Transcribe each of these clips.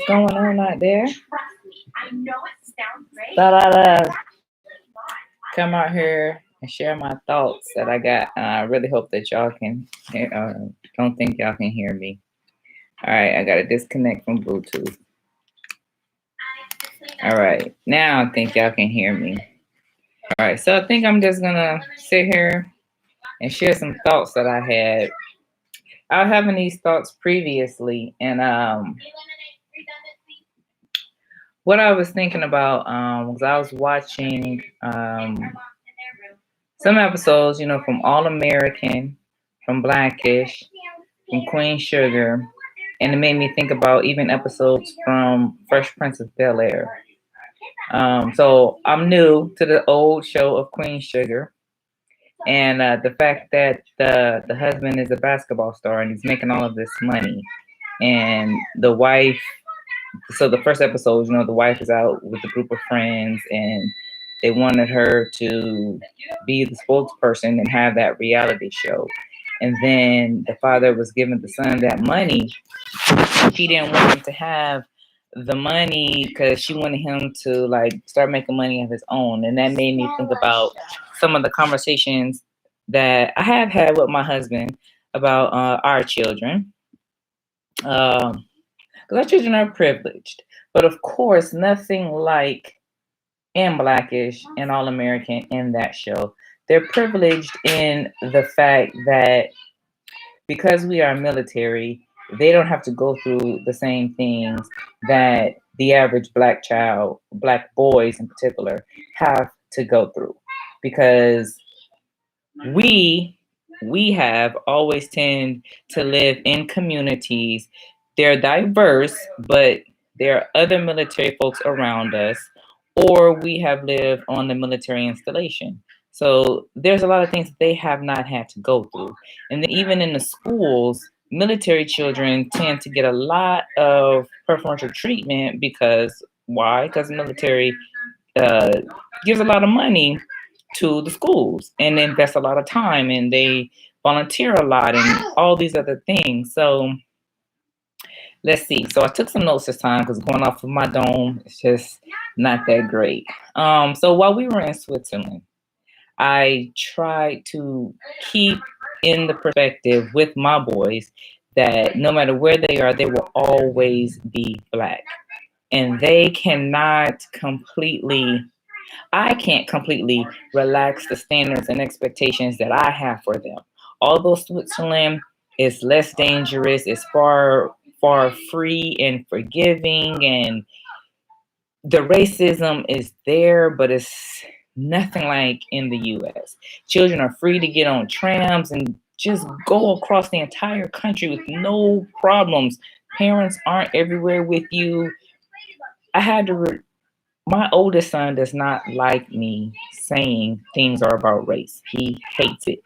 going on out there? Thought I'd come out here and share my thoughts that I got. I really hope that y'all can. Don't think y'all can hear me. All right, I gotta disconnect from Bluetooth. All right, now I think y'all can hear me. All right, so I think I'm just gonna sit here and share some thoughts that I had. I was having these thoughts previously, and what I was thinking about was I was watching some episodes, from All American, from Blackish, from Queen Sugar, and it made me think about even episodes from Fresh Prince of Bel Air. So I'm new to the old show of Queen Sugar, and the fact that the husband is a basketball star and he's making all of this money, and the wife. So the first episode, the wife is out with a group of friends, and they wanted her to be the spokesperson and have that reality show. And then the father was giving the son that money. He didn't want him to have the money because she wanted him to start making money of his own. And that made me think about some of the conversations that I have had with my husband about our children. Because our children are privileged. But of course, nothing like in Blackish and All American in that show. They're privileged in the fact that because we are military, they don't have to go through the same things that the average black child, black boys in particular, have to go through. Because we have always tend to live in communities. They're diverse, but there are other military folks around us, or we have lived on the military installation. So there's a lot of things that they have not had to go through. And then even in the schools, military children tend to get a lot of preferential treatment because why? Because the military gives a lot of money to the schools and they invest a lot of time and they volunteer a lot and all these other things. So let's see. So I took some notes this time because going off of my dome, it's just not that great. So while we were in Switzerland, I tried to keep in the perspective with my boys that no matter where they are, they will always be black. And they cannot completely, I can't completely relax the standards and expectations that I have for them. Although Switzerland is less dangerous, it's far free and forgiving, and the racism is there, but it's nothing like in the US. Children are free to get on trams and just go across the entire country with no problems. Parents aren't everywhere with you. I had to my oldest son does not like me saying things are about race. He hates it.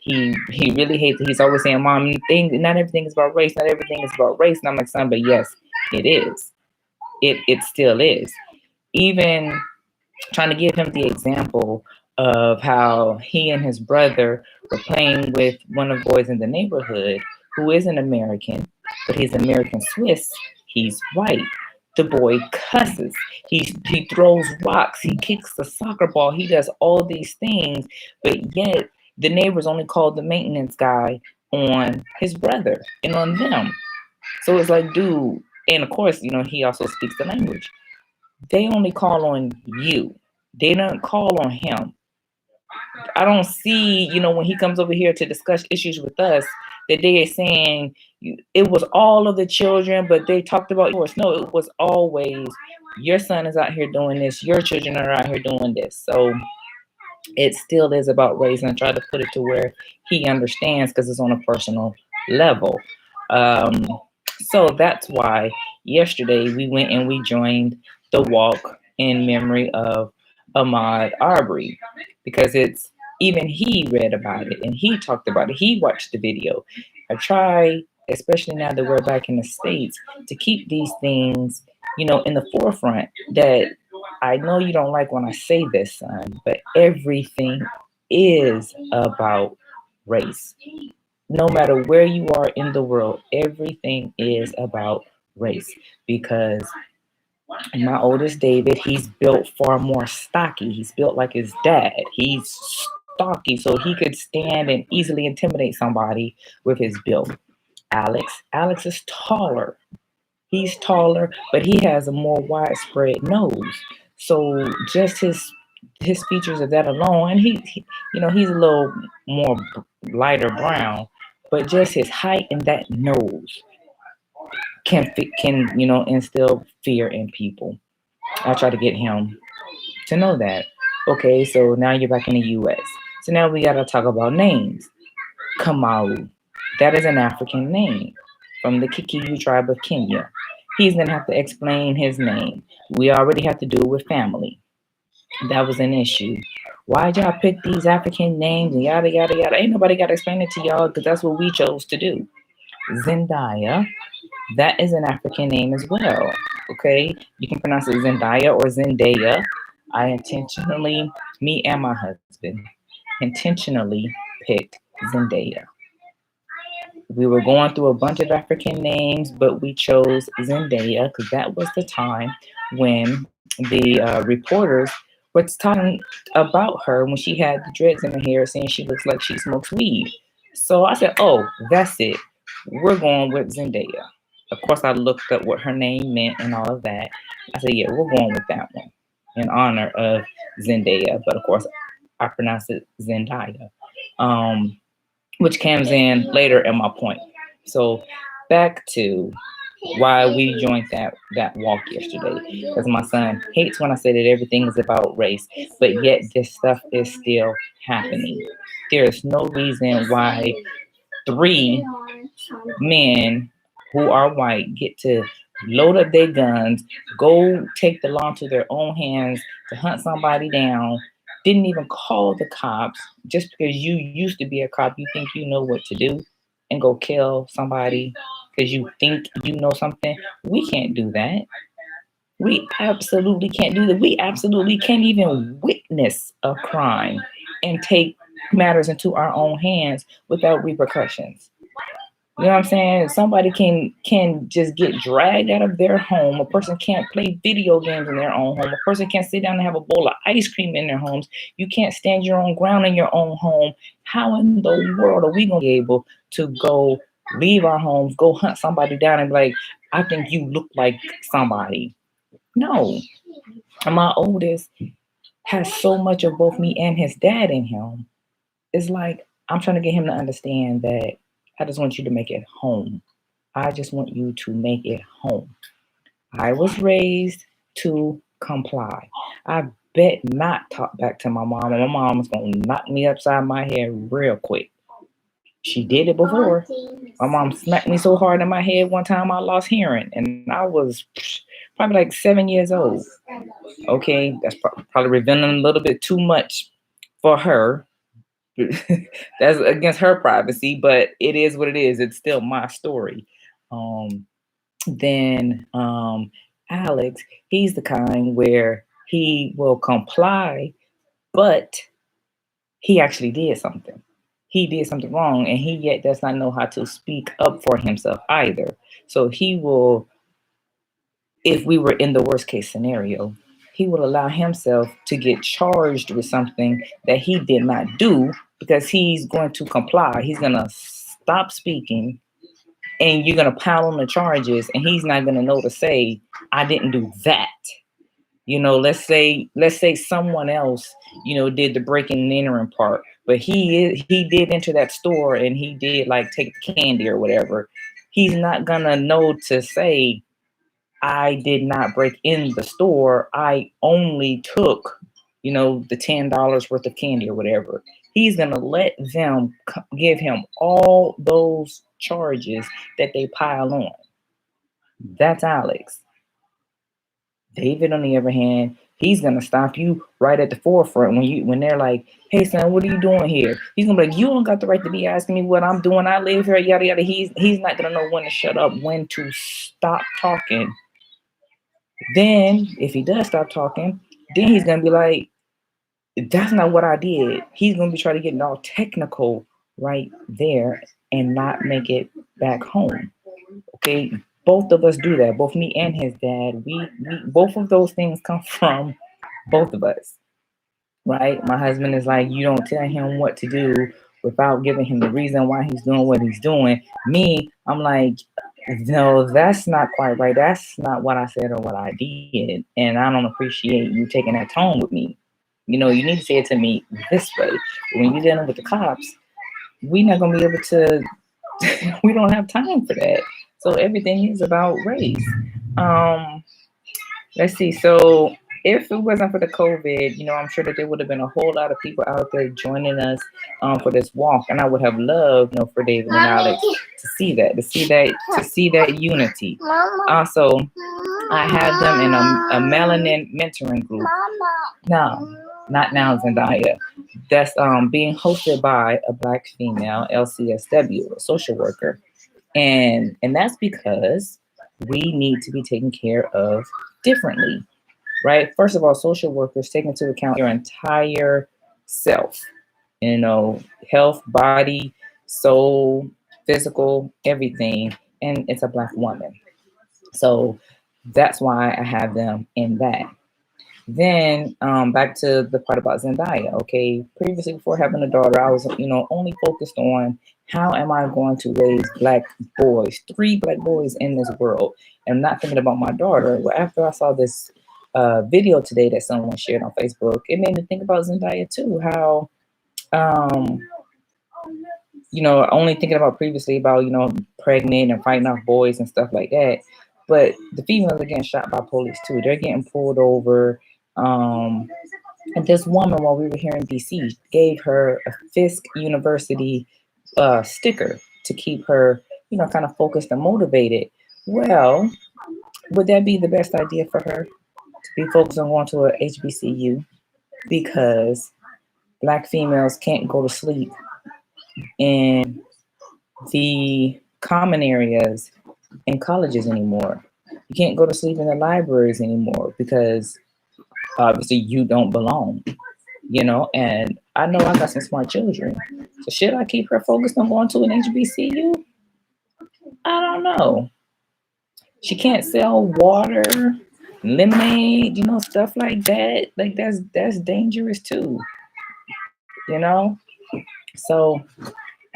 He really hates it. He's always saying, "Mom, not everything is about race. Not everything is about race." And I'm like, "Son, but yes, it is. It still is." Even trying to give him the example of how he and his brother were playing with one of the boys in the neighborhood who is an American, but he's American Swiss. He's white. The boy cusses. He throws rocks. He kicks the soccer ball. He does all these things, but yet the neighbors only called the maintenance guy on his brother and on them. So it's like, dude, and of course, he also speaks the language. They only call on you. They don't call on him. I don't see, when he comes over here to discuss issues with us, that they are saying it was all of the children, but they talked about yours. No, it was always your son is out here doing this, your children are out here doing this. So it still is about race, and I try to put it to where he understands because it's on a personal level. So that's why yesterday we went and we joined the walk in memory of Ahmaud Arbery, because it's even he read about it and he talked about it. He watched the video. I try, especially now that we're back in the States, to keep these things, in the forefront. That I know you don't like when I say this, son, but everything is about race. No matter where you are in the world, everything is about race, because my oldest David, he's built far more stocky. He's built like his dad. He's stocky, so he could stand and easily intimidate somebody with his build. Alex is taller. He's taller, but he has a more widespread nose. So just his features of that alone, and he's a little more lighter brown, but just his height and that nose can instill fear in people. I try to get him to know that. Okay, so now you're back in the U.S. So now we gotta talk about names. Kamaru, that is an African name from the Kikuyu tribe of Kenya. He's gonna have to explain his name. We already have to do it with family. That was an issue. Why'd y'all pick these African names and yada yada yada? Ain't nobody gotta explain it to y'all because that's what we chose to do. Zendaya, that is an African name as well. Okay, you can pronounce it Zendaya or Zendaya. I intentionally, me and my husband, intentionally picked Zendaya. We were going through a bunch of African names, but we chose Zendaya because that was the time when the reporters were talking about her when she had the dreads in her hair, saying she looks like she smokes weed. So I said, "Oh, that's it. We're going with Zendaya." Of course, I looked up what her name meant and all of that. I said, "Yeah, we're going with that one in honor of Zendaya." But of course, I pronounce it Zendaya. Um, which comes in later in my point. So back to why we joined that walk yesterday. Because my son hates when I say that everything is about race, but yet this stuff is still happening. There is no reason why three men who are white get to load up their guns, go take the law into their own hands to hunt somebody down, didn't even call the cops just because you used to be a cop, you think you know what to do and go kill somebody because you think you know something. We can't do that. We absolutely can't do that. We absolutely can't even witness a crime and take matters into our own hands without repercussions. You know what I'm saying? Somebody can just get dragged out of their home. A person can't play video games in their own home. A person can't sit down and have a bowl of ice cream in their homes. You can't stand your own ground in your own home. How in the world are we gonna be able to go leave our homes, go hunt somebody down and be like, I think you look like somebody? No. And my oldest has so much of both me and his dad in him. It's like I'm trying to get him to understand that I just want you to make it home. I just want you to make it home. I was raised to comply. I bet not talk back to my mom, and my mom's gonna knock me upside my head real quick. She did it before. My mom smacked me so hard in my head one time I lost hearing, and I was probably like 7 years old. Okay, that's probably revealing a little bit too much for her. That's against her privacy, but it is what it is. It's still my story. Um, then Alex, he's the kind where he will comply, but he actually did something. He did something wrong, and he yet does not know how to speak up for himself either. So he will, if we were in the worst case scenario, he will allow himself to get charged with something that he did not do because he's going to comply. He's going to stop speaking and you're going to pile on the charges and he's not going to know to say, I didn't do that. Let's say someone else, did the breaking and entering part, but he did enter that store and he did like take the candy or whatever. He's not going to know to say, I did not break in the store. I only took, the $10 worth of candy or whatever. He's going to let them give him all those charges that they pile on. That's Alex. David, on the other hand, he's going to stop you right at the forefront when they're like, hey, son, what are you doing here? He's going to be like, you don't got the right to be asking me what I'm doing. I live here, yada, yada. He's not going to know when to shut up, when to stop talking. Then, if he does stop talking, then he's going to be like, that's not what I did. He's going to be trying to get it all technical right there and not make it back home. Okay? both of us do that. Both me and his dad. We both of those things come from both of us, right? My husband is like, you don't tell him what to do without giving him the reason why he's doing what he's doing. Me, I'm like, no, that's not quite right. That's not what I said or what I did. And I don't appreciate you taking that tone with me. You need to say it to me this way. When you're dealing with the cops, we're not going to be able to, we don't have time for that. So everything is about race. Um, let's see. So if it wasn't for the COVID, I'm sure that there would have been a whole lot of people out there joining us for this walk, and I would have loved, for David and Alex to see that unity. Also, I have them in a melanin mentoring group. No, not now, Zendaya. That's being hosted by a Black female LCSW, a social worker, and that's because we need to be taken care of differently, right? First of all, social workers take into account your entire self, health, body, soul, physical, everything, and it's a Black woman. So that's why I have them in that. Then back to the part about Zendaya. Okay, previously before having a daughter, I was only focused on how am I going to raise Black boys, 3 Black boys in this world, and not thinking about my daughter. Well, after I saw this video today that someone shared on Facebook, it made me think about Zendaya too. How only thinking about previously about pregnant and fighting off boys and stuff like that, but the females are getting shot by police too. They're getting pulled over. And this woman, while we were here in DC, gave her a Fisk University sticker to keep her, kind of focused and motivated. Well, would that be the best idea for her to be focused on going to a HBCU? Because Black females can't go to sleep in the common areas in colleges anymore. You can't go to sleep in the libraries anymore because obviously you don't belong, and I know I got some smart children. So should I keep her focused on going to an HBCU? I don't know. She can't sell water, lemonade, stuff like that. Like that's dangerous too, you know? So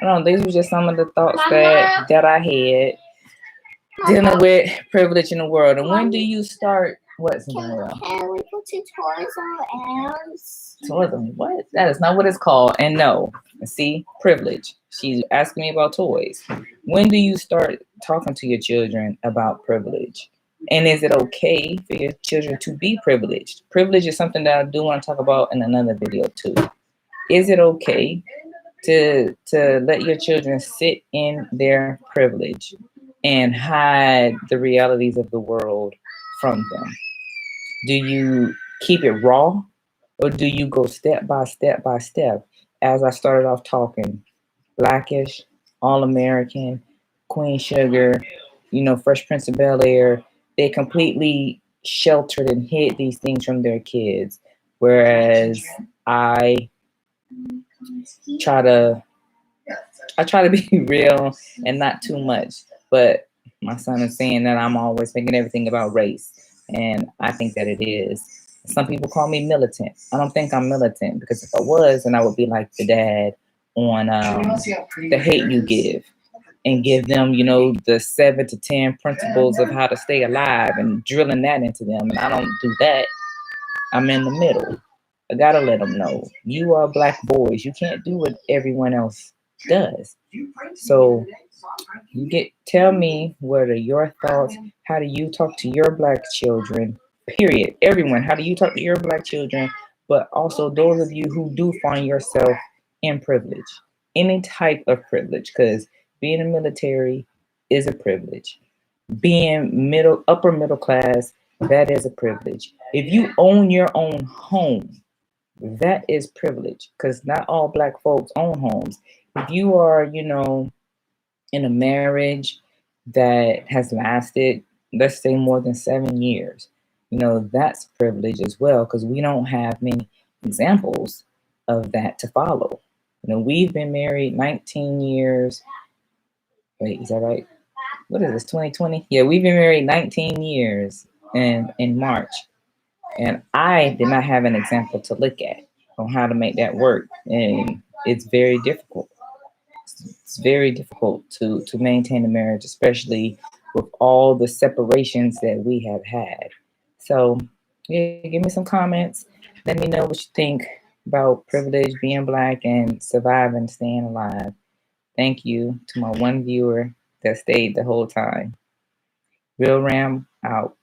I don't know, these were just some of the thoughts that I had dealing with privilege in the world. And when do you start what's in the world? Can we put Toys R Us? Toys on what? That is not what it's called. And no, see, privilege. She's asking me about toys. When do you start talking to your children about privilege? And is it okay for your children to be privileged? Privilege is something that I do want to talk about in another video too. Is it okay to let your children sit in their privilege and hide the realities of the world from them? Do you keep it raw, or do you go step by step by step? As I started off talking, Blackish, All American, Queen Sugar, Fresh Prince of Bel-Air, they completely sheltered and hid these things from their kids. Whereas I try to be real and not too much. But my son is saying that I'm always making everything about race. And I think that it is. Some people call me militant. I don't think I'm militant, because if I was, then I would be like the dad on The Hate U Give, and give them, the 7 to 10 principles of how to stay alive and drilling that into them. And I don't do that. I'm in the middle. I gotta let them know you are Black boys. You can't do what everyone else does. So tell me, what are your thoughts? How do you talk to your Black children? Period. Everyone, how do you talk to your Black children? But also those of you who do find yourself in privilege, any type of privilege, because being in the military is a privilege. Being upper middle class, that is a privilege. If you own your own home, that is privilege, because not all Black folks own homes. If you are, in a marriage that has lasted, let's say, more than 7 years, that's privilege as well, because we don't have many examples of that to follow. We've been married 19 years. Wait, is that right? what is this, 2020? Yeah, we've been married 19 years in March. And I did not have an example to look at on how to make that work. And it's very difficult. It's very difficult to maintain a marriage, especially with all the separations that we have had. So, yeah, give me some comments. Let me know what you think about privilege, being Black, and surviving, staying alive. Thank you to my one viewer that stayed the whole time. Real Ram out.